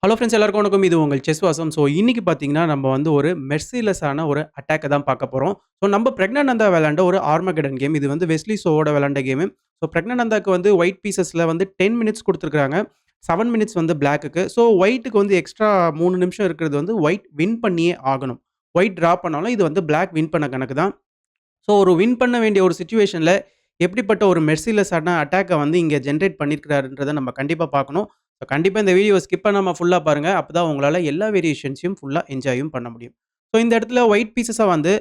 Hello friends எல்லாருக்கும் வணக்கம். இது உங்கள் செஸ் வாசம். ஸோ இன்னைக்கு பார்த்தீங்கன்னா, நம்ம வந்து ஒரு மெர்சிலெஸ்ஸான ஒரு அட்டாக்க தான் பார்க்க போறோம். ஸோ நம்ம பிரக்னானந்தா விளையாண்ட ஒரு ஆர்மகெடன் கேம். இது வந்து வெஸ்லி சோவோட விளையாண்ட கேமு. ஸோ பிரக்னானந்தாக்கு வந்து ஒயிட் பீசஸ்ல வந்து 10 மினிட்ஸ் குடுத்துருக்காங்க. 7 மினிட்ஸ் வந்து பிளாக்குக்கு. ஸோ ஒயிட்டுக்கு வந்து எக்ஸ்ட்ரா 3 நிமிஷம் இருக்கிறது வந்து ஒயிட் வின் பண்ணியே ஆகணும். ஒயிட் டிரா பண்ணாலும் இது வந்து பிளாக் வின் பண்ண கணக்கு தான். ஸோ ஒரு வின் பண்ண வேண்டிய ஒரு சிச்சுவேஷன்ல எப்படிப்பட்ட ஒரு மெர்சிலெஸ்ஸான அட்டாக்க வந்து இங்க ஜெனரேட் பண்ணியிருக்கிறாருன்றத நம்ம கண்டிப்பா பார்க்கணும். ஸோ கண்டிப்பா இந்த வீடியோவ ஸ்கிப் பண்ணாம ஃபுல்லா பாருங்க. அப்பதான் உங்களால எல்லா வேரியேஷன்ஸையும் ஃபுல்லா என்ஜாயும் பண்ண முடியும். ஸோ இந்த இடத்துல ஒயிட் பீஸஸா வந்து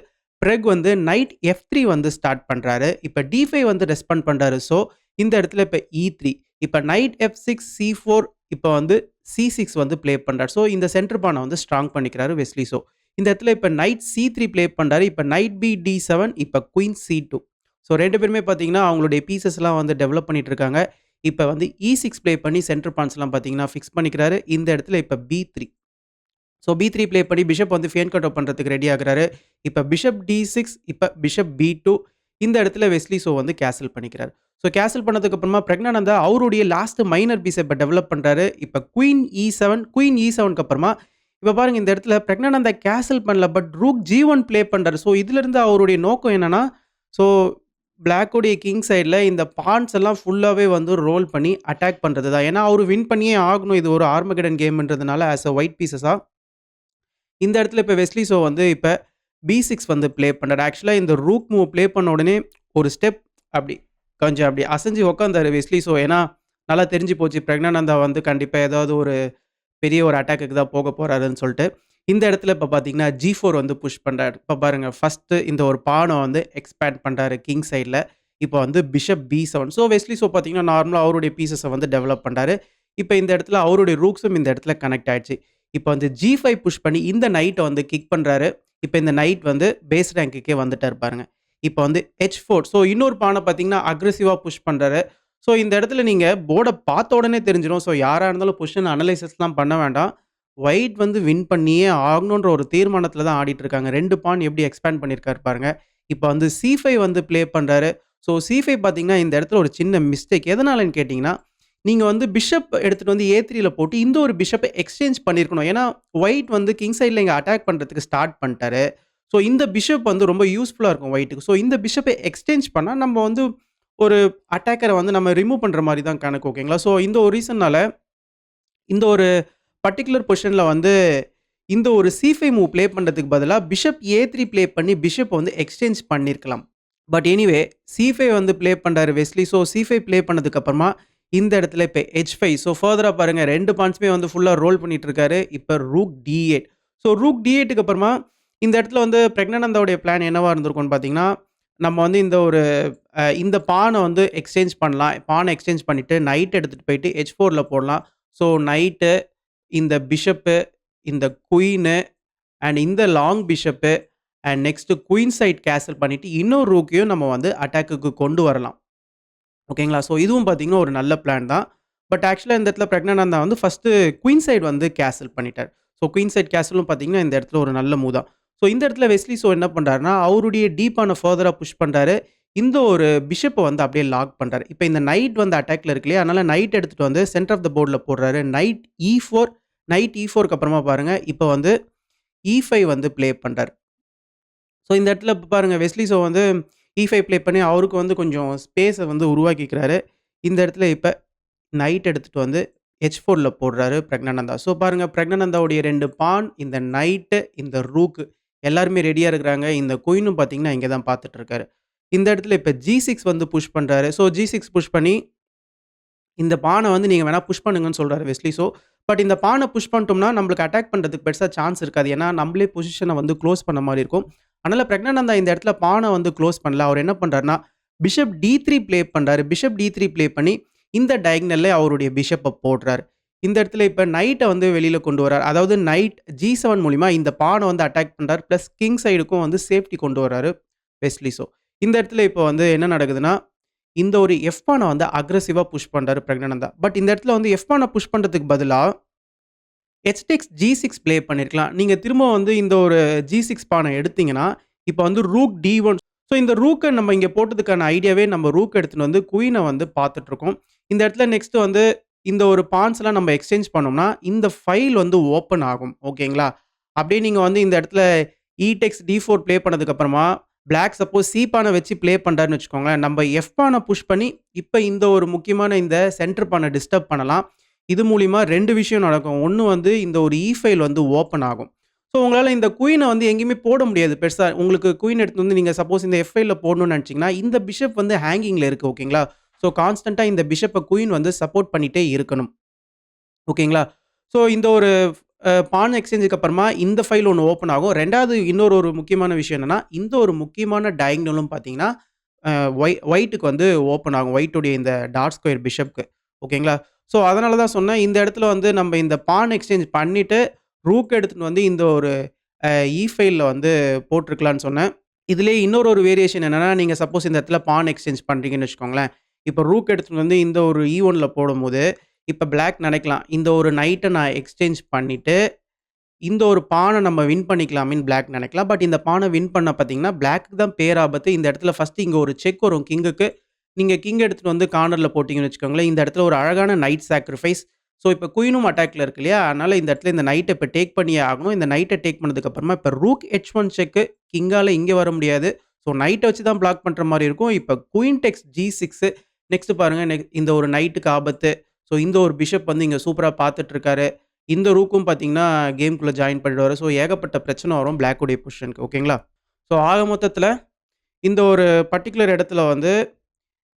பிரெக் வந்து நைட் எஃப்3 வந்து ஸ்டார்ட் பண்றாரு. இப்ப டி5 வந்து ரெஸ்பாண்ட் பண்றாரு. ஸோ இந்த இடத்துல இப்ப இ3 இப்ப நைட் எஃப்6 சி4 இப்ப வந்து சி6 வந்து ப்ளே பண்றாரு. ஸோ இந்த சென்டர் பான வந்து ஸ்ட்ராங் பண்ணிக்கிறாரு வெஸ்லி சோ. இந்த இடத்துல இப்ப நைட் சி3 ப்ளே பண்றாரு. இப்ப நைட் பி டி7 இப்ப குயின் சி2. ஸோ 2 பேருமே பார்த்தீங்கன்னா, அவங்களுடைய பீசஸ்லாம் வந்து டெவலப் பண்ணிட்டு இருக்காங்க. இப்ப வந்து இ6 ப்ளே பண்ணி சென்டர் பாயிண்ட்ஸ்லாம் பார்த்தீங்கன்னா, ஃபிக்ஸ் பண்ணிக்கிறாரு. இந்த இடத்துல இப்ப பி3. ஸோ பி3 ப்ளே பண்ணி பிஷப் வந்து ஃபேன் கட் ஆஃப் பண்றதுக்கு ரெடி ஆகுறாரு. இப்ப பிஷப் டி6 இப்ப பிஷப் பி2 இந்த இடத்துல வெஸ்லி சோ வந்து கேசல் பண்ணிக்கிறாரு. ஸோ கேசல் பண்ணதுக்கு அப்புறமா பிரக்னானந்தா அவருடைய லாஸ்ட் மைனர் பீஸ இப்ப டெவலப் பண்றாரு. இப்ப குயின் இ7 குயின் இ7க்கு அப்புறமா இப்ப பாருங்க இந்த இடத்துல பிரக்னானந்தா கேசல் பண்ணல. பட் ரூக் ஜி1 ப்ளே பண்றாரு. ஸோ இதிலிருந்து அவருடைய நோக்கம் என்னன்னா, ஸோ பிளாக்குடைய கிங் சைட்ல இந்த பான்ஸ் எல்லாம் ஃபுல்லாவே வந்து ரோல் பண்ணி அட்டாக் பண்றது தான். ஏன்னா, அவரு வின் பண்ணியே ஆகணும். இது ஒரு ஆர்மகெடன் கேம்ன்றதுனால ஆஸ் அ ஒயிட் பீஸஸா இந்த இடத்துல இப்ப வெஸ்லி சோ வந்து இப்ப பி6 வந்து ப்ளே பண்றாரு. ஆக்சுவலா இந்த ரூக் மூவ் ப்ளே பண்ண உடனே ஒரு ஸ்டெப் அப்படி கொஞ்சம் அப்படி அசஞ்சு உட்கார்ந்தாரு வெஸ்லி சோ. ஏன்னா, நல்லா தெரிஞ்சு போச்சு பிரக்னானந்தா வந்து கண்டிப்பா ஏதாவது ஒரு பெரிய ஒரு அட்டாக்குக்கு தான் போக போறாருன்னு சொல்லிட்டு. இந்த இடத்துல இப்ப பார்த்தீங்கன்னா, ஜி4 வந்து புஷ் பண்றாரு. இப்ப பாருங்க ஃபர்ஸ்ட்டு இந்த ஒரு பான வந்து எக்ஸ்பேண்ட் பண்றாரு கிங் சைட்ல. இப்ப வந்து பிஷப் பி7. ஸோ வெஸ்லி சோ பார்த்தீங்கன்னா, நார்மலா அவருடைய பீஸஸ வந்து டெவலப் பண்றாரு. இப்ப இந்த இடத்துல அவருடைய ரூக்ஸும் இந்த இடத்துல கனெக்ட் ஆயிடுச்சு. இப்ப வந்து ஜி5 புஷ் பண்ணி இந்த நைட்ட வந்து கிக் பண்றாரு. இப்ப இந்த நைட் வந்து பேஸ் ரேங்க்குக்கே வந்துட்டாரு பாருங்க. இப்ப வந்து H4. ஸோ இன்னொரு பான பார்த்தீங்கன்னா, அக்ரெசிவா புஷ் பண்றாரு. ஸோ இந்த இடத்துல நீங்க போர்ட பார்த்த உடனே தெரிஞ்சிரும். ஸோ யாரா இருந்தாலும் பொசிஷன் அனலைசிஸ்லாம் பண்ண வேண்டாம். ஒயிட் வந்து வின் பண்ணியே ஆகணுன்ற ஒரு தீர்மானத்தில தான் ஆடிட்டு இருக்காங்க. 2 பான் எப்படி எக்ஸ்பேண்ட் பண்ணியிருக்காரு பாருங்க. இப்ப வந்து சி5 வந்து ப்ளே பண்றாரு. ஸோ சி5 பார்த்தீங்கன்னா, இந்த இடத்துல ஒரு சின்ன மிஸ்டேக். எதனாலன்னு கேட்டீங்கன்னா, நீங்க வந்து பிஷப் எடுத்துட்டு வந்து ஏ3ல போட்டு இந்த ஒரு பிஷப்ப எக்ஸ்சேஞ்ச் பண்ணியிருக்கணும். ஏன்னா, ஒயிட் வந்து கிங் சைட்ல இங்க அட்டாக் பண்றதுக்கு ஸ்டார்ட் பண்ணிட்டாரு. ஸோ இந்த பிஷப் வந்து ரொம்ப யூஸ்ஃபுல்லா இருக்கும் ஒயிட்‌க்கு. ஸோ இந்த பிஷப்ப எக்ஸ்சேஞ்ச் பண்ணா நம்ம வந்து ஒரு அட்டாக்கர வந்து நம்ம ரிமூவ் பண்ற மாரி தான் கணக்கு ஓகேங்களா? ஸோ இந்த ஒரு ரீசன்னால இந்த ஒரு பர்ட்டிகுலர் பொசிஷன்ல வந்து இந்த ஒரு சி5 மூவ் ப்ளே பண்றதுக்கு பதிலா பிஷப் ஏ3 ப்ளே பண்ணி பிஷப்ப வந்து எக்ஸ்சேஞ்ச் பண்ணியிருக்கலாம். பட் எனிவே சி5 வந்து ப்ளே பண்றாரு வெஸ்லி. ஸோ சி5 ப்ளே பண்ணதுக்கு அப்புறமா இந்த இடத்துல இப்ப H5. ஸோ ஃபர்தரா பாருங்க 2 பாயிண்ட்ஸுமே வந்து ஃபுல்லா ரோல் பண்ணிட்டு இருக்காரு. இப்ப ரூக் டி8. ஸோ ரூக் டி8க்கு அப்புறமா இந்த இடத்துல வந்து பிரக்னானந்தாவுடைய பிளான் என்னவா இருந்திருக்கும்னு பார்த்தீங்கன்னா, நம்ம வந்து இந்த ஒரு இந்த பான வந்து எக்ஸ்சேஞ்ச் பண்ணலாம். பான எக்ஸ்சேஞ்ச் பண்ணிட்டு நைட் எடுத்துட்டு போயிட்டு H4ல போடலாம். ஸோ நைட்டு, இந்த பிஷப்பு, இந்த குயினு அண்ட் இந்த long bishop and next queen side castle பண்ணிட்டு இன்னொரு ரூக்கையும் நம்ம வந்து அட்டாக்குக்கு கொண்டு வரலாம். ஓகேங்களா? ஸோ இதுவும் பார்த்தீங்கன்னா, ஒரு நல்ல பிளான் தான். பட் ஆக்சுவலா இந்த இடத்துல பிரக்னானந்தா வந்து ஃபர்ஸ்ட்டு குயின் சைட் வந்து கேசல் பண்ணிட்டார். ஸோ குயின் சைட் கேசலும் பார்த்தீங்கன்னா, இந்த இடத்துல ஒரு நல்ல மூவ் தான். ஸோ இந்த இடத்துல வெஸ்லி சோ என்ன பண்றாருன்னா, அவருடைய டீப்பான ஃபர்தரா புஷ் பண்றாரு. இந்த ஒரு பிஷப்ப வந்து அப்படியே லாக் பண்றாரு. இப்ப இந்த நைட் வந்து அட்டாக்ல இருக்கு இல்லையா? அதனால நைட் எடுத்துட்டு வந்து சென்டர் ஆஃப் த போர்ட்ல போடுறாரு. நைட் இ4 நைட் இ4க்கு அப்புறமா பாருங்க, இப்ப வந்து இ5 வந்து ப்ளே பண்றாரு. ஸோ இந்த இடத்துல இப்ப பாருங்க வெஸ்லி சோ வந்து இ5 ப்ளே பண்ணி அவருக்கு வந்து கொஞ்சம் ஸ்பேஸ வந்து உருவாக்கிக்கிறாரு. இந்த இடத்துல இப்ப நைட் எடுத்துட்டு வந்து H4ல போடுறாரு பிரக்னானந்தா. ஸோ பாருங்க பிரக்னானந்தாவுடைய 2 பான், இந்த நைட்டு, இந்த ரூக் எல்லாருமே ரெடியா இருக்கிறாங்க. இந்த குயினும் பார்த்தீங்கன்னா, இங்க தான் பார்த்துட்டு இருக்காரு. இந்த இடத்துல இப்ப ஜி6 வந்து புஷ் பண்றாரு. ஸோ ஜி6 புஷ் பண்ணி இந்த பான வந்து நீங்க வேணா புஷ் பண்ணுங்கன்னு சொல்றாரு வெஸ்லி சோ. பட் இந்த பான புஷ் பண்ணிட்டோம்னா, நம்மளுக்கு அட்டாக் பண்றதுக்கு பெருசா சான்ஸ் இருக்காது. ஏன்னா, நம்மளே பொசிஷன வந்து குளோஸ் பண்ண மாரி இருக்கும். அதனால பிரக்னானந்தா இந்த இடத்துல பான வந்து குளோஸ் பண்ணல. அவர் என்ன பண்றாருன்னா, பிஷப் டி3 ப்ளே பண்றாரு. பிஷப் டி3 ப்ளே பண்ணி இந்த டயகனல்ல அவருடைய பிஷப்ப போடுறாரு. இந்த இடத்துல இப்ப நைட்ட வந்து வெளியில கொண்டு வராரு. அதாவது நைட் ஜி7 மூலியமா இந்த பான வந்து அட்டாக் பண்றாரு. பிளஸ் கிங் சைடுக்கும் வந்து சேஃப்டி கொண்டு வராரு வெஸ்லி சோ. இந்த இடத்துல இப்ப வந்து என்ன நடக்குதுன்னா, இந்த ஒரு எஃப் பான வந்து அக்ரெசிவா புஷ் பண்றாரு பிரக்னானந்தா. பட் இந்த இடத்துல வந்து எஃப் பான புஷ் பண்றதுக்கு பதிலா ஹெச் டேக்ஸ் ஜி6 ப்ளே பண்ணியிருக்கலாம். நீங்க திரும்ப வந்து இந்த ஒரு ஜி6 பான எடுத்தீங்கன்னா, இப்ப வந்து ரூக் டி1. ஸோ இந்த ரூக்க நம்ம இங்க போட்டதுக்கான ஐடியாவே நம்ம ரூக் எடுத்துட்டு வந்து குயின வந்து பார்த்துட்டு இருக்கோம். இந்த இடத்துல நெக்ஸ்ட் வந்து இந்த ஒரு பான்ஸ்லாம் நம்ம எக்ஸ்சேஞ்ச் பண்ணோம்னா, இந்த ஃபைல் வந்து ஓப்பன் ஆகும். ஓகேங்களா? அப்படியே நீங்க வந்து இந்த இடத்துல டெக்ஸ் டி4 ப்ளே பண்ணதுக்கப்புறமா, பிளாக் சப்போஸ் சி பான வச்சு ப்ளே பண்றாருன்னு வச்சுக்கோங்களேன். நம்ம எஃப் பான புஷ் பண்ணி, இப்ப இந்த ஒரு முக்கியமான இந்த சென்டர் பான டிஸ்டர்ப் பண்ணலாம். இது மூலியமா 2 விஷயம் நடக்கும். ஒண்ணு வந்து இந்த ஒரு ஃபைல் வந்து ஓப்பன் ஆகும். ஸோ உங்களால இந்த குயின வந்து எங்கேயுமே போட முடியாது பெருசா. உங்களுக்கு குயின் எடுத்துட்டு வந்து நீங்க சப்போஸ் இந்த எஃப் ஃபைல்ல போடணும்னு நெனச்சீங்கன்னா, இந்த பிஷப் வந்து ஹேங்கிங்ல இருக்கு. ஓகேங்களா? ஸோ கான்ஸ்டன்ட்டா இந்த பிஷப்ப குயின் வந்து சப்போர்ட் பண்ணிட்டே இருக்கணும். ஓகேங்களா? ஸோ இந்த ஒரு பான் எக்ஸ்சேஞ்சுக்கு அப்புறமா இந்த ஃபைல் ஒண்ணு ஓப்பன் ஆகும். 2வது இன்னொரு ஒரு முக்கியமான விஷயம் என்னன்னா, இந்த ஒரு முக்கியமான டயகனலும் பார்த்தீங்கன்னா, அ ஒயிட்டுக்கு வந்து ஓப்பன் ஆகும். ஒயிட்டுடைய இந்த டார்க் ஸ்கொயர் பிஷப்க்கு. ஓகேங்களா? ஸோ அதனால தான் சொன்னேன். இந்த இடத்துல வந்து நம்ம இந்த பான் எக்ஸ்சேஞ்ச் பண்ணிட்டு, ரூக் எடுத்துட்டு வந்து இந்த ஒரு ஃபைல்ல வந்து போட்டுருக்கலான்னு சொன்னேன். இதிலேயே இன்னொரு ஒரு வேரியேஷன் என்னன்னா, நீங்க சப்போஸ் இந்த இடத்துல பான் எக்ஸ்சேஞ்ச் பண்றீங்கன்னு வச்சுக்கோங்களேன். இப்ப ரூக் எடுத்துட்டு வந்து இந்த ஒரு E1ல போடும்போது, இப்ப பிளாக் நெனைக்கலாம். இந்த ஒரு நைட்ட நான் எக்ஸ்சேஞ்ச் பண்ணிட்டு, இந்த ஒரு பான நம்ம வின் பண்ணிக்கலாமேன்னு பிளாக் நெனைக்கலாம். பட் இந்த பான வின் பண்ண பார்த்தீங்கன்னா, பிளாக்குக்கு தான் பேராபத்து. இந்த இடத்துல ஃபர்ஸ்ட் இங்க ஒரு செக் வரும் கிங்குக்கு. நீங்க கிங் எடுத்துட்டு வந்து கார்னர்ல போட்டீங்கன்னு வச்சுக்கோங்களேன், இந்த இடத்துல ஒரு அழகான நைட் சாக்ரிஃபைஸ். ஸோ, இப்ப குயினும் அட்டாக்ல இருக்கு இல்லையா? அதனால இந்த இடத்துல இந்த நைட்ட இப்ப டேக் பண்ணியே ஆகணும். இந்த நைட்ட டேக் பண்ணதுக்கு அப்புறமா இப்ப ரூக் H1 செக்கு. கிங்கால இங்க வர முடியாது. ஸோ, நைட்ட வச்சு தான் பிளாக் பண்ற மாரி இருக்கும். இப்ப குயின் டேக்ஸ் G6. நெக்ஸ்ட் பாருங்க இந்த ஒரு நைட்டுக்கு ஆபத்து. ஸோ, இந்த ஒரு பிஷப் வந்து இங்க சூப்பரா பார்த்துட்டு இருக்காரு. இந்த ரூக்கும் பார்த்தீங்கன்னா, கேம்க்குள்ள ஜாயின் பண்ணிடுவாரு. ஸோ, ஏகப்பட்ட பிரச்சனை வரும் பிளாக் உடைய பொசிஷனுக்கு. ஓகேங்களா? ஸோ, ஆக மொத்தத்தில இந்த ஒரு பர்ட்டிகுலர் இடத்துல வந்து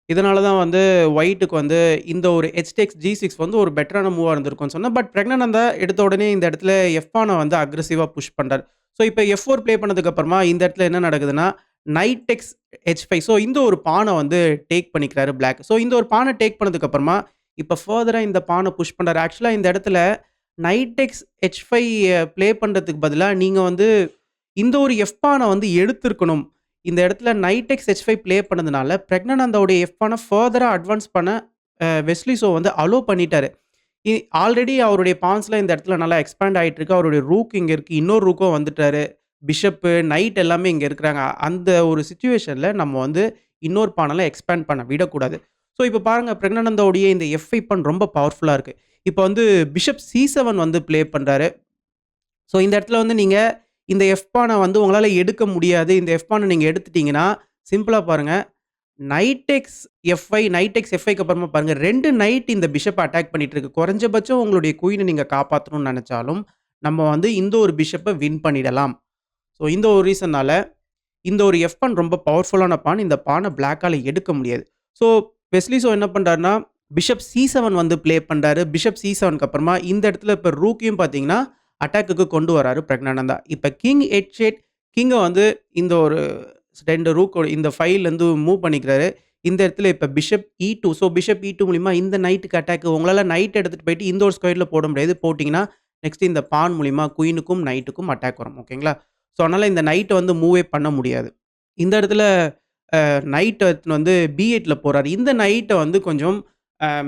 இதனால தான் வந்து ஒயிட்டுக்கு வந்து இந்த ஒரு டேக்ஸ் G6 வந்து ஒரு பெட்டரான மூவா இருந்திருக்கும்னு சொன்னேன். பட் பிரக்னானந்தா எடுத்த உடனே இந்த இடத்துல பான வந்து அக்ரெசிவா புஷ் பண்றாரு. ஸோ, இப்ப F4 ப்ளே பண்ணதுக்கு அப்புறமா இந்த இடத்துல என்ன நடக்குதுன்னா, நைட் டெக்ஸ் H5. ஸோ, இந்த ஒரு பான வந்து டேக் பண்ணிக்கிறாரு பிளாக். ஸோ, இந்த ஒரு பான டேக் பண்ணதுக்கு அப்புறமா, இப்ப ஃபர்தரா இந்த பான புஷ் பண்றாரு. ஆக்சுவலா இந்த இடத்துல நைட் டெக்ஸ் H5 ப்ளே பண்றதுக்கு பதிலா, நீங்க வந்து இந்த ஒரு பான வந்து எடுத்திருக்கணும். இந்த இடத்துல நைட் எக்ஸ் H5 ப்ளே பண்ணதுனால, பிரக்னானந்தாவுடைய பான ஃபர்தரா அட்வான்ஸ் பண்ண வெஸ்லி ஸோ வந்து அலோ பண்ணிட்டாரு. ஆல்ரெடி அவருடைய பான்ஸ்லாம் இந்த இடத்துல நல்லா எக்ஸ்பேண்ட் ஆயிட்டு இருக்கு. அவருடைய ரூக் இங்க இருக்கு. இன்னொரு ரூக்கும் வந்துட்டாரு. பிஷப்பு, நைட் எல்லாமே இங்க இருக்கிறாங்க. அந்த ஒரு சிச்சுவேஷன்ல நம்ம வந்து இன்னொரு பானலாம் எக்ஸ்பேண்ட் பண்ண விடக்கூடாது. ஸோ, இப்ப பாருங்க பிரக்னானந்தாவுடைய இந்த F5 பான் ரொம்ப பவர்ஃபுல்லா இருக்கு. இப்ப வந்து பிஷப் C7 வந்து ப்ளே பண்றாரு. ஸோ, இந்த இடத்துல வந்து நீங்க இந்த பான வந்து உங்களால எடுக்க முடியாது. இந்த பான நீங்க எடுத்துட்டீங்கன்னா, சிம்பிளா பாருங்க. Knight x F5, knight x F5க்கு அப்புறமா பாருங்க 2 நைட் இந்த பிஷப்ப அட்டாக் பண்ணிட்டு இருக்கு. குறைஞ்சபட்சம் உங்களுடைய குயின நீங்க காப்பாத்தணும்னு நெனச்சாலும், நம்ம வந்து இந்த ஒரு பிஷப்ப வின் பண்ணிடலாம். ஸோ, இந்த ஒரு ரீசன்னால இந்த ஒரு பான் ரொம்ப பவர்ஃபுல்லான பான். இந்த பான பிளாக்கால எடுக்க முடியாது. ஸோ, வெஸ்லி ஸோ என்ன பண்றாருன்னா, பிஷப் C7 வந்து ப்ளே பண்றாரு. பிஷப் C7க்கு அப்புறமா இந்த இடத்துல இப்ப ரூக்கையும் பார்த்தீங்கன்னா, அட்டாக்குக்கு கொண்டு வராரு பிரக்னானந்தா. இப்ப கிங் H8 கிங்க வந்து இந்த ஒரு 2 ரூக்கோட இந்த ஃபைல்லேருந்து மூவ் பண்ணிக்கிறாரு. இந்த இடத்துல இப்ப bishop E2. So, bishop E2 மூலியமா இந்த நைட்டுக்கு அட்டாக் உங்களால நைட் எடுத்துட்டு போயிட்டு இந்த ஒரு ஸ்கொயர்ல போட முடியாது. போட்டீங்கன்னா, நெக்ஸ்ட் இந்த பான் மூலியமா குயினுக்கும், நைட்டுக்கும் அட்டாக் வரும். ஓகேங்களா? ஸோ, அதனால இந்த நைட்ட வந்து மூவே பண்ண முடியாது. இந்த இடத்துல நைட் எடுத்துன்னு வந்து B8ல போறாரு. இந்த நைட்ட வந்து கொஞ்சம்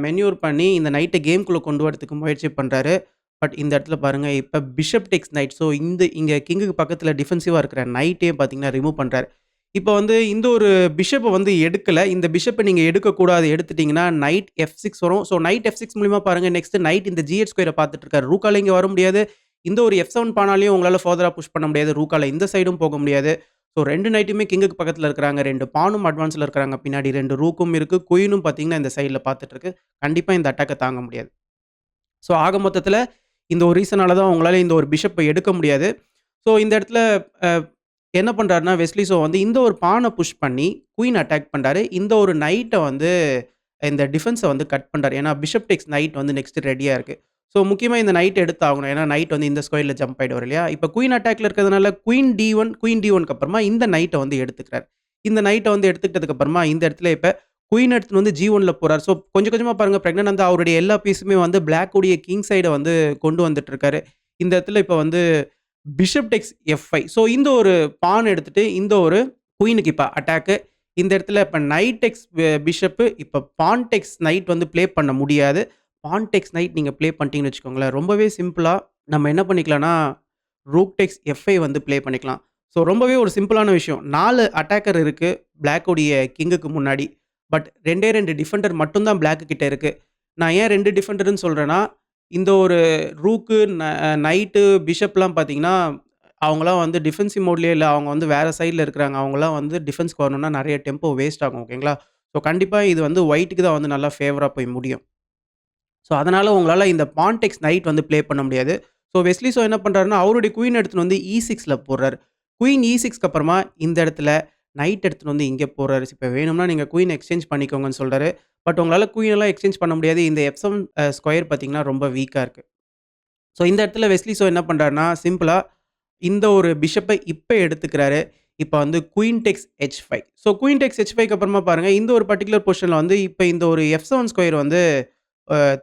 மென்யூர் பண்ணி இந்த நைட்ட கேம்க்குள்ள கொண்டு வரதுக்கு முயற்சி பண்றாரு. பட் இந்த இடத்துல பாருங்க, இப்ப பிஷப் டேக்ஸ் நைட். ஸோ, இங்க கிங்குக்கு பக்கத்துல டிஃபென்சிவா இருக்கிற நைட்டையும் பார்த்தீங்கன்னா, ரிமூவ் பண்றாரு. இப்ப வந்து இந்த ஒரு பிஷப்ப வந்து எடுக்கல. இந்த பிஷப்ப நீங்க எடுக்கக்கூடாது. எடுத்துட்டீங்கன்னா, நைட் F6 வரும். ஸோ, நைட் F6 மூலியமா பாருங்க நெக்ஸ்ட் நைட் இந்த G8 ஸ்கொயர பார்த்துட்டு இருக்காரு. ரூக்கால இங்க வர முடியாது. இந்த ஒரு F7 பானாலயும் உங்களால ஃபர்தரா புஷ் பண்ண முடியாது. ரூக்கால இந்த சைடும் போக முடியாது. ஸோ, 2 நைட்டுமே கிங்குக்கு பக்கத்துல இருக்கிறாங்க. 2 பானும் அட்வான்ஸ்ல இருக்கிறாங்க. பின்னாடி 2 ரூக்கும் இருக்கு. குயினும் பார்த்தீங்கன்னா, இந்த சைட்ல பார்த்துட்டு இருக்கு. கண்டிப்பா இந்த அட்டாக்க தாங்க முடியாது. ஸோ, ஆக மொத்தத்துல இந்த ஒரு ரீசனால தான் உங்களால இந்த ஒரு பிஷப்ப எடுக்க முடியாது. ஸோ, இந்த இடத்துல அ என்ன பண்றாருன்னா, வெஸ்லி ஸோ வந்து இந்த ஒரு பான புஷ் பண்ணி குயின் அட்டாக் பண்றாரு. இந்த ஒரு நைட்ட வந்து இந்த டிஃபென்ஸ வந்து கட் பண்றாரு. ஏன்னா, பிஷப் டேக்ஸ் நைட் வந்து நெக்ஸ்ட் ரெடியா இருக்கு. ஸோ, முக்கியமா இந்த நைட் எடுத்தாகணும். ஏன்னா, நைட் வந்து இந்த ஸ்கொயர்ல ஜம்ப் ஆயிடுவாரு இல்லையா? இப்ப குயின் அட்டாக்ல இருக்கிறதுனால குயின் D1க்கு அப்புறமா இந்த நைட்ட வந்து எடுத்துக்கிறாரு. இந்த நைட்ட வந்து எடுத்துக்கிட்டதுக்கு அப்புறமா இந்த இடத்துல இப்ப குயின் எடுத்துட்டு வந்து G1ல போறாரு. ஸோ, கொஞ்சம் கொஞ்சமா பாருங்க பிரக்னானந்தா அவருடைய எல்லா பீஸுமே வந்து பிளாக் உடைய கிங் சைட வந்து கொண்டு வந்துட்டு இருக்காரு. இந்த இடத்துல இப்ப வந்து பிஷப் டேக்ஸ் F5. ஸோ, இந்த ஒரு பான் எடுத்துட்டு இந்த ஒரு குயினுக்கு இப்ப அட்டாக்கு. இந்த இடத்துல இப்ப நைட் டேக்ஸ் பிஷப் இப்ப பான் டேக்ஸ் நைட் வந்து ப்ளே பண்ண முடியாது. பான் டேக்ஸ் நைட் நீங்க ப்ளே பண்ணிட்டீங்கன்னு வச்சுக்கோங்களேன், ரொம்பவே சிம்பிளா நம்ம என்ன பண்ணிக்கலாம்னா, ரூக் டேக்ஸ் F5 வந்து ப்ளே பண்ணிக்கலாம். ஸோ, ரொம்பவே ஒரு சிம்பிளான விஷயம். 4 அட்டாக்கர் இருக்கு பிளாக் உடைய கிங்குக்கு முன்னாடி. பட் 2 டிஃபெண்டர் மட்டும் தான் பிளாக் கிட்ட இருக்கு. நான் ஏன் 2 டிஃபெண்டர்ன்னு சொல்றேன்னா, இந்த ஒரு ரூக்கு, நைட்டு, பிஷப்லாம் பார்த்தீங்கன்னா, அவங்கலாம் வந்து டிஃபென்சிவ் மோட்லயே இல்ல. அவங்க வந்து வேற சைட்ல இருக்கிறாங்க. அவங்கலாம் வந்து டிஃபென்ஸ்க்கு வரணும்னா நெறைய டெம்போ வேஸ்ட் ஆகும். ஓகேங்களா? ஸோ கண்டிப்பா இது வந்து ஒயிட்‌க்கு தான் வந்து நல்லா ஃபேவரா போய் முடியும். ஸோ அதனால உங்களால இந்த பான் டேக்ஸ் நைட் வந்து ப்ளே பண்ண முடியாது. ஸோ வெஸ்லி ஸோ என்ன பண்றாருன்னா, அவருடைய குயின் எடுத்துட்டு வந்து E6ல போடுறாரு. குயின் E6க்கு அப்புறமா இந்த இடத்துல நைட் எடுத்துட்டு வந்து இங்க போடுறாரு. இப்ப வேணும்னா நீங்க குயின் எக்ஸ்சேஞ்ச் பண்ணிக்கோங்கன்னு சொல்றாரு. பட் உங்களால குயின் எல்லாம் எக்ஸ்சேஞ்ச் பண்ண முடியாது. இந்த F7 ஸ்கொயர் பார்த்தீங்கன்னா ரொம்ப வீக்கா இருக்கு. ஸோ இந்த இடத்துல வெஸ்லி ஸோ என்ன பண்றாருன்னா, சிம்பிளா இந்த ஒரு பிஷப்ப இப்ப எடுத்துக்கிறாரு. இப்ப வந்து queen takes H5. So queen takes H5க்கு அப்புறமா பாருங்க, இந்த ஒரு பர்ட்டிகுலர் பொசிஷன்ல வந்து இப்ப இந்த ஒரு F7 ஸ்கொயர் வந்து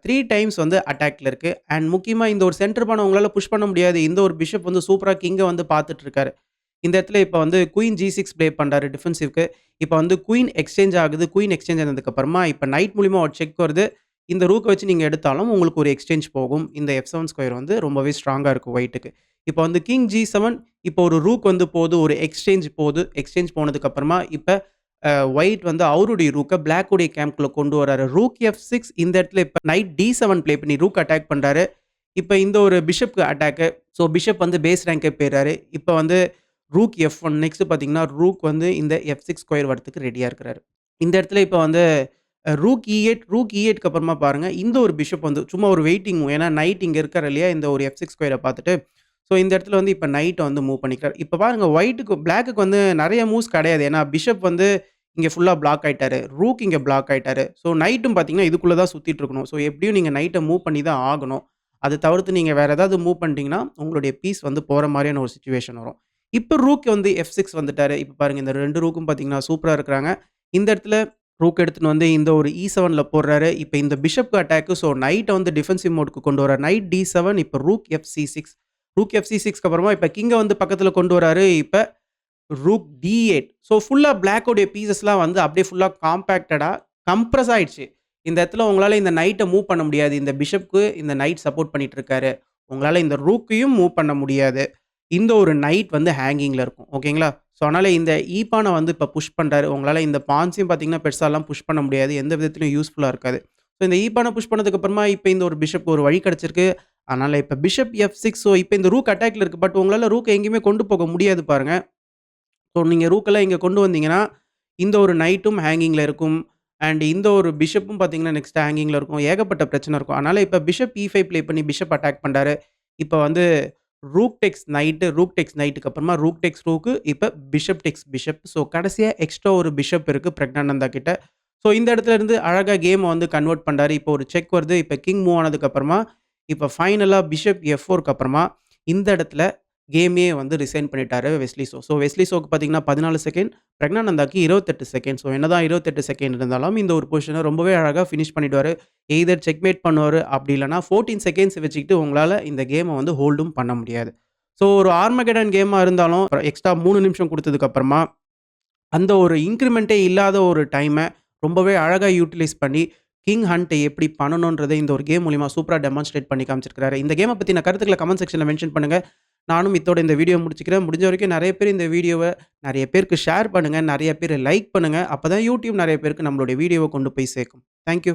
3 டைம்ஸ் வந்து அட்டாக்ல இருக்கு. அண்ட் முக்கியமா இந்த ஒரு சென்டர் பான உங்களால புஷ் பண்ண முடியாது. இந்த ஒரு பிஷப் வந்து சூப்பரா கிங்க வந்து பார்த்துட்டு இருக்காரு. இந்த இடத்துல இப்ப வந்து குயின் G6 ப்ளே பண்றாரு டிஃபென்சிவ்‌க்கு. இப்ப வந்து குயின் எக்ஸ்சேஞ்ச் ஆகுது. குயின் எக்ஸ்சேஞ்ச் ஆனதுக்கு அப்புறமா இப்ப நைட் மூலியமா ஒரு செக் வருது. இந்த ரூக்க வச்சு நீங்க எடுத்தாலும் உங்களுக்கு ஒரு எக்ஸ்சேஞ்ச் போகும். இந்த F7 ஸ்கொயர் வந்து ரொம்பவே ஸ்ட்ராங்கா இருக்கு ஒயிட்‌க்கு. இப்ப வந்து கிங் G7 இப்ப ஒரு ரூக் வந்து போது. ஒரு எக்ஸ்சேஞ்ச் போது. எக்ஸ்சேஞ்ச் போனதுக்கு அப்புறமா இப்ப ஒயிட் வந்து அவருடைய ரூக்க பிளாக் உடைய கேம்ப்குள்ள கொண்டு வராரு. ரூக் F6 இந்த இடத்துல இப்ப நைட் D7 ப்ளே பண்ணி ரூக் அட்டாக் பண்றாரு. இப்ப இந்த ஒரு பிஷப்க்கு அட்டாக்கு. ஸோ பிஷப் வந்து பேஸ் ரேங்க்கே போயிறாரு. இப்ப வந்து ரூக் F1 நெக்ஸ்ட் பார்த்தீங்கன்னா, ரூக் வந்து இந்த F6 ஸ்கொயர் வரதுக்கு ரெடியா இருக்கிறாரு. இந்த இடத்துல இப்ப வந்து ரூக் E8 ரூக் E8க்கு அப்புறமா பாருங்க, இந்த ஒரு பிஷப் வந்து சும்மா ஒரு வெயிட்டிங் மூவ். ஏன்னா நைட் இங்க இருக்காரு இல்லையா? இந்த ஒரு F6 ஸ்கொயர பார்த்துட்டு, ஸோ இந்த இடத்துல வந்து இப்ப நைட்ட வந்து மூவ் பண்ணிக்கிறார். இப்ப பாருங்க பிளாக்குக்கு வந்து நெறைய மூவ்ஸ் கிடையாது. ஏன்னா பிஷப் வந்து இங்க ஃபுல்லா பிளாக் ஆயிட்டாரு. ரூக் இங்க பிளாக் ஆயிட்டாரு. ஸோ நைட்டும் பார்த்தீங்கன்னா, இதுக்குள்ள தான் சுத்திட்டு இருக்கணும். ஸோ எப்படியும் நீங்க நைட்ட மூவ் பண்ணி தான் ஆகணும். அத தவிர்த்து நீங்க வேற ஏதாவது மூவ் பண்ணிட்டீங்கன்னா, உங்களுடைய பீஸ் வந்து போற மாரியான ஒரு சிச்சுவேஷன் வரும். இப்ப ரூக் வந்து F6 வந்துட்டாரு. இப்ப பாருங்க இந்த 2 ரூக்கும் பார்த்தீங்கன்னா, சூப்பரா இருக்கிறாங்க. இந்த இடத்துல ரூக் எடுத்துட்டு வந்து இந்த ஒரு E7ல போடுறாரு. இப்ப இந்த பிஷப்க்கு அட்டாக். ஸோ நைட்ட வந்து டிஃபென்சிவ் மோட்க்கு கொண்டு வரார். நைட் D7 இப்ப ரூக் Fc6. ரூக் Fc6க்கு அப்புறமா இப்ப கிங்க வந்து பக்கத்துல கொண்டு வராரு. இப்ப ரூக் D8. ஸோ ஃபுல்லா பிளாக்கோடைய பீஸஸ்லாம் வந்து அப்படியே ஃபுல்லா காம்பேக்டடா கம்ப்ரஸ் ஆயிடுச்சு. இந்த இடத்துல உங்களால இந்த நைட்ட மூவ் பண்ண முடியாது. இந்த பிஷப்க்கு இந்த நைட் சப்போர்ட் பண்ணிட்டு இருக்காரு. உங்களால இந்த ரூக்கையும் மூவ் பண்ண முடியாது. இந்த ஒரு நைட் வந்து ஹேங்கிங்ல இருக்கும். ஓகேங்களா? ஸோ அதனால இந்த பான வந்து இப்ப புஷ் பண்றாரு. உங்களால இந்த பான்ஸையும் பார்த்தீங்கன்னா, பெருசாலாம் புஷ் பண்ண முடியாது. எந்த விதத்திலும் யூஸ்ஃபுல்லா இருக்காது. ஸோ இந்த பான புஷ் பண்ணதுக்கு அப்புறமா இப்ப இந்த ஒரு பிஷப்க்கு ஒரு வழி கிடைச்சிருக்கு. அதனால இப்ப பிஷப் F6. ஸோ இப்ப இந்த ரூக் அட்டாக்ல இருக்கு. பட் உங்களால ரூக்க எங்கேயுமே கொண்டு போக முடியாது பாருங்க. ஸோ நீங்க ரூக்கெல்லாம் இங்க கொண்டு வந்தீங்கன்னா, இந்த ஒரு நைட்டும் ஹேங்கிங்ல இருக்கும். அண்ட் இந்த ஒரு பிஷப்பும் பார்த்தீங்கன்னா, நெக்ஸ்ட் ஹேங்கிங்ல இருக்கும். ஏகப்பட்ட பிரச்சனை இருக்கும். அதனால இப்ப பிஷப் E5 ப்ளே பண்ணி பிஷப் அட்டாக் பண்றாரு. இப்ப வந்து rook takes knight, rook takes நைட்‌க்கு அப்புறமா ரூக் டேக்ஸ் ரூக், இப்ப பிஷப் டேக்ஸ் பிஷப். ஸோ கடைசியா எக்ஸ்ட்ரா ஒரு பிஷப் இருக்கு பிரக்னானந்தா கிட்ட. ஸோ இந்த இடத்துல இருந்து அழகா கேம வந்து கன்வெர்ட் பண்றாரு. இப்போ ஒரு செக் வருது. இப்ப கிங் மூவ் ஆனதுக்கு அப்புறமா, இப்ப ஃபைனலா பிஷப் F4க்கு அப்புறமா இந்த இடத்துல கேமையே வந்து ரிசைன் பண்ணிட்டாரு வெஸ்லி ஸோ. ஸோ வெஸ்லி ஸோக்கு பார்த்தீங்கன்னா 14 செகண்ட், பிரக்னானந்தாக்கு 28 செகண்ட். ஸோ என்னதான் 28 செகண்ட் இருந்தாலும் இந்த ஒரு பொசிஷன ரொம்பவே அழகா ஃபினிஷ் பண்ணிடுவாரு. எய்தர் செக்மேட் பண்ணுவாரு. அப்படி இல்லன்னா 14 செகண்ட்ஸ் வச்சுக்கிட்டு உங்களால இந்த கேம வந்து ஹோல்டும் பண்ண முடியாது. ஸோ ஒரு ஆர்மகெடன் கேமா இருந்தாலும் எக்ஸ்ட்ரா 3 நிமிஷம் குடுத்ததுக்கு அப்புறமா, அந்த ஒரு இன்கிரிமென்ட்டே இல்லாத ஒரு டைம ரொம்பவே அழகா யூட்டிலைஸ் பண்ணி, கிங் ஹண்ட் எப்படி பண்ணணும்ன்றத இந்த ஒரு கேம் மூலியமா சூப்பரா டெமான்ஸ்ட்ரேட் பண்ணி காமிச்சிருக்காரு. இந்த கேம பத்தின கருத்துக்கள கமெண்ட் செக்ஷன்ல மென்ஷன் பண்ணுங்க. நானும் இத்தோட இந்த வீடியோ முடிச்சுக்கிறேன். முடிஞ்ச வரைக்கும் நெறைய பேர் இந்த வீடியோவ நெறைய பேருக்கு ஷேர் பண்ணுங்க. நெறைய பேர் லைக் பண்ணுங்க. அப்பதான் YouTube நெறைய பேருக்கு நம்மளுடைய வீடியோவ கொண்டு போய் சேர்க்கும். Thank you.